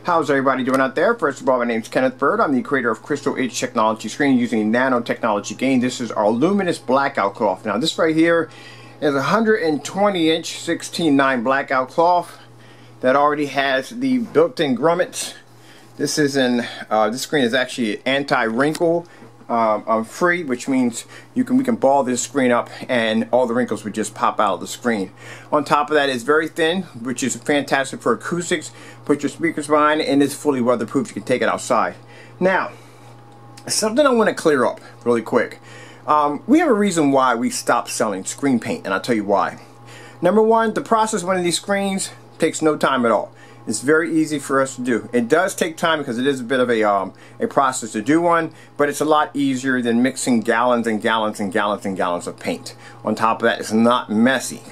How's everybody doing out there? First of all, my name is Kenneth Bird. I'm the creator of Crystal Edge Technology Screen using nanotechnology gain. This is our Luminous blackout cloth. Now this right here is a 120-inch 16:9 blackout cloth that already has the built-in grommets. This is this screen is actually anti-wrinkle free, which means we can ball this screen up and all the wrinkles would just pop out of the screen. On top of that, it's very thin, which is fantastic for acoustics. Put your speakers behind it, and it's fully weatherproof. You can take it outside. Now, something I want to clear up really quick. We have a reason why we stopped selling screen paint, and I'll tell you why. Number one, the process of one of these screens takes no time at all. It's very easy for us to do. It does take time because it is a bit of a process to do one, but it's a lot easier than mixing gallons and gallons and gallons and gallons of paint. On top of that, it's not messy.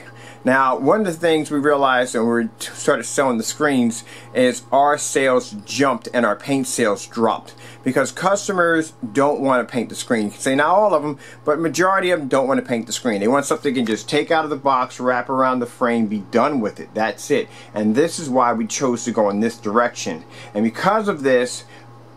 Now, one of the things we realized when we started selling the screens is our sales jumped and our paint sales dropped because customers don't want to paint the screen. You can say not all of them, but majority of them don't want to paint the screen. They want something they can just take out of the box, wrap around the frame, be done with it. That's it. And this is why we chose to go in this direction. And because of this,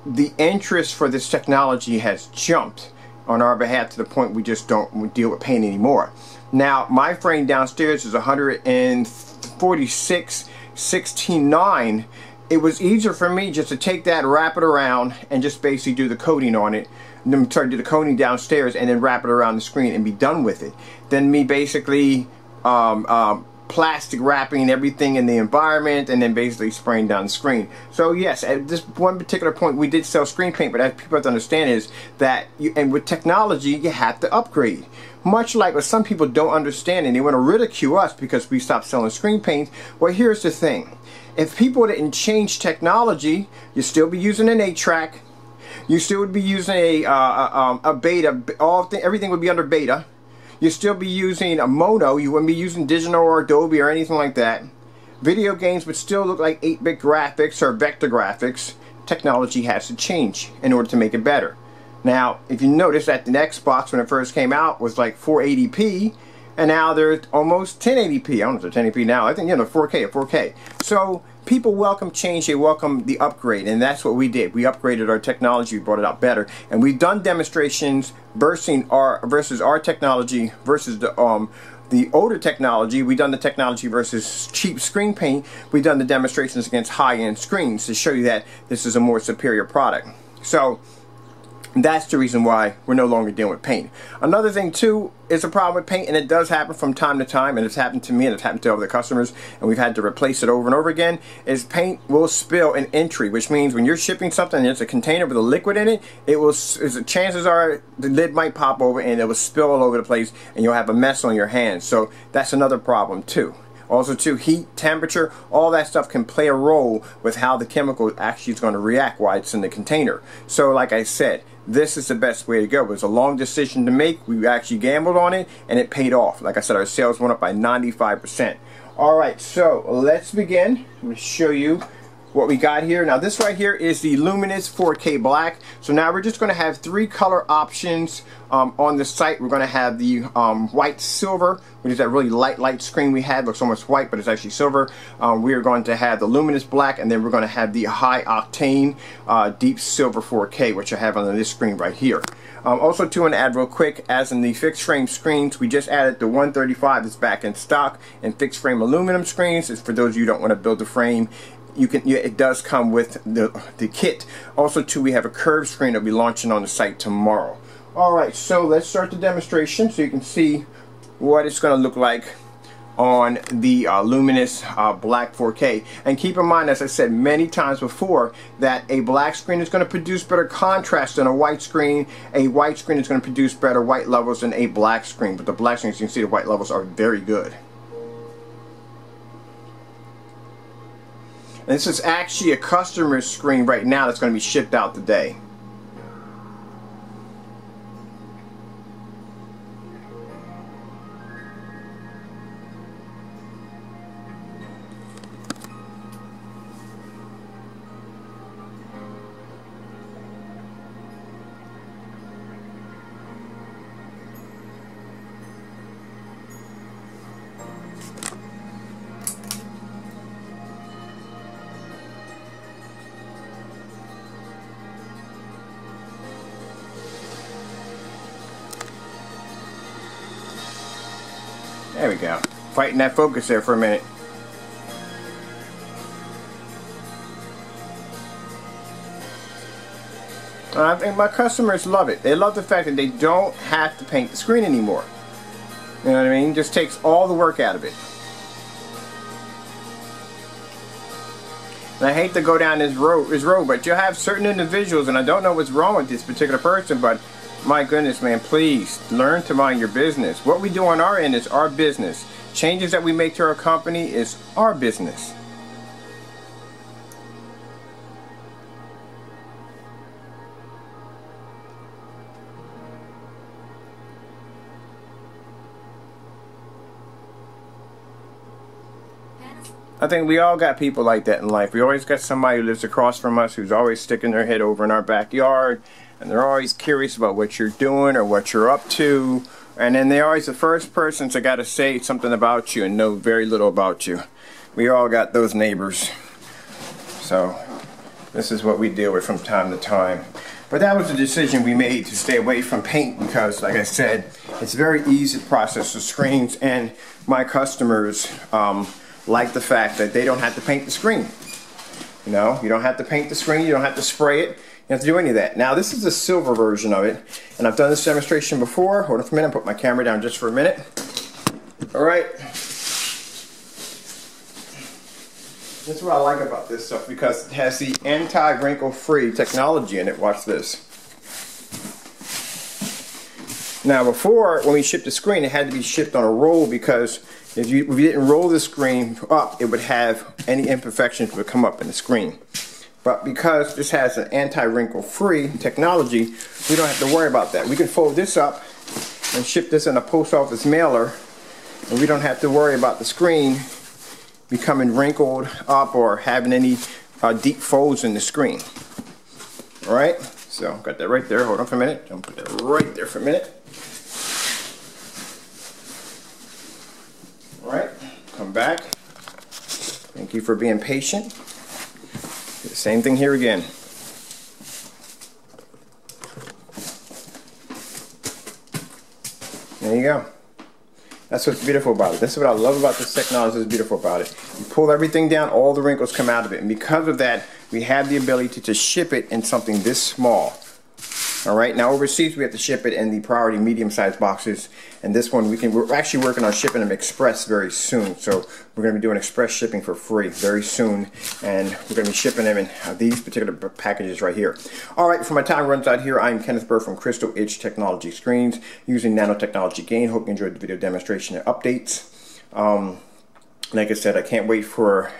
the interest for this technology has jumped on our behalf to the point we just don't deal with paint anymore. Now, my frame downstairs is 146 16:9. It was easier for me just to take that, wrap it around, and just basically do the coating on it. And then do the coating downstairs and then wrap it around the screen and be done with it. Then me basically plastic wrapping everything in the environment and then basically spraying down the screen. So yes, at this one particular point we did sell screen paint, but as people have to understand is that and with technology you have to upgrade. Much like what some people don't understand and they want to ridicule us because we stopped selling screen paint. Well, here's the thing. If people didn't change technology, you'd still be using an 8-track. You still would be using a beta. Everything would be under beta. You'd still be using a mono. You wouldn't be using digital or Adobe or anything like that. Video games would still look like 8-bit graphics or vector graphics. Technology has to change in order to make it better. Now, if you notice that the Xbox when it first came out was like 480p, and now they're almost 1080p. I don't know if they're 1080p now. I think, 4K. So people welcome change. They welcome the upgrade, and that's what we did. We upgraded our technology. We brought it out better, and we've done demonstrations versus our technology versus the older technology. We've done the technology versus cheap screen paint. We've done the demonstrations against high-end screens to show you that this is a more superior product. So that's the reason why we're no longer dealing with paint. Another thing too is a problem with paint, and it does happen from time to time, and it's happened to me and it's happened to other customers, and we've had to replace it over and over again, is paint will spill in entry, which means when you're shipping something and there's a container with a liquid in it, chances are the lid might pop over and it will spill all over the place and you'll have a mess on your hands. So that's another problem too. Also too, heat, temperature, all that stuff can play a role with how the chemical actually is going to react while it's in the container. So like I said, this is the best way to go. It was a long decision to make. We actually gambled on it and it paid off. Like I said, our sales went up by 95%. Alright, so let's begin. I'm going to show you what we got here. Now this right here is the Luminous 4K black. So now we're just going to have 3 color options on the site. We're going to have the white silver, which is that really light screen we had. Looks almost white, but it's actually silver. We are going to have the Luminous black, and then we're going to have the high octane deep silver 4K, which I have on this screen right here. Also to add real quick, as in the fixed frame screens, we just added the 135 that's back in stock, and fixed frame aluminum screens is for those of you who don't want to build a frame. It does come with the kit. Also too, we have a curved screen that will be launching on the site tomorrow. Alright, so let's start the demonstration so you can see what it's going to look like on the Luminous black 4K. And keep in mind, as I said many times before, that a black screen is going to produce better contrast than a white screen. A white screen is going to produce better white levels than a black screen. But the black screen, as you can see, the white levels are very good. And this is actually a customer's screen right now that's going to be shipped out today. There we go. Fighting that focus there for a minute. I think my customers love it. They love the fact that they don't have to paint the screen anymore. You know what I mean? Just takes all the work out of it. And I hate to go down this road, but you'll have certain individuals, and I don't know what's wrong with this particular person, but my goodness, man, please learn to mind your business. What we do on our end is our business. Changes that we make to our company is our business. I think we all got people like that in life. We always got somebody who lives across from us who's always sticking their head over in our backyard, and they're always curious about what you're doing or what you're up to, and then they're always the first person to got to say something about you and know very little about you. We all got those neighbors. So this is what we deal with from time to time. But that was a decision we made to stay away from paint because, like I said, it's very easy to process the screens, and my customers like the fact that they don't have to paint the screen. You know, you don't have to paint the screen, you don't have to spray it, you don't have to do any of that. Now this is the silver version of it, and I've done this demonstration before. Hold on for a minute, I'll put my camera down just for a minute. Alright. This is what I like about this stuff, because it has the anti-wrinkle free technology in it. Watch this. Now before, when we shipped the screen, it had to be shipped on a roll, because if you didn't roll the screen up, it would have any imperfections would come up in the screen. But because this has an anti-wrinkle free technology, we don't have to worry about that. We can fold this up and ship this in a post office mailer, and we don't have to worry about the screen becoming wrinkled up or having any deep folds in the screen. Alright, so got that right there. Hold on for a minute. I'll put that right there for a minute. Alright, come back. Thank you for being patient. Do the same thing here again. There you go. That's what's beautiful about it. That's what I love about this technology. Is beautiful about it. You pull everything down, all the wrinkles come out of it, and because of that, we have the ability to ship it in something this small. Alright, now overseas we have to ship it in the priority medium-sized boxes, and this one we're actually working on shipping them express very soon. So we're going to be doing express shipping for free very soon, and we're going to be shipping them in these particular packages right here. Alright, for my time runs out here, I'm Kenneth Burr from Crystal Edge Technology Screens using nanotechnology gain. Hope you enjoyed the video demonstration and updates. Like I said, I can't wait for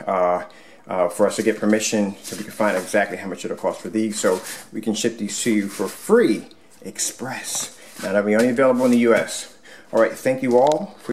us to get permission so we can find out exactly how much it'll cost for these, so we can ship these to you for free express. Now that'll be only available in the US. Alright, thank you all for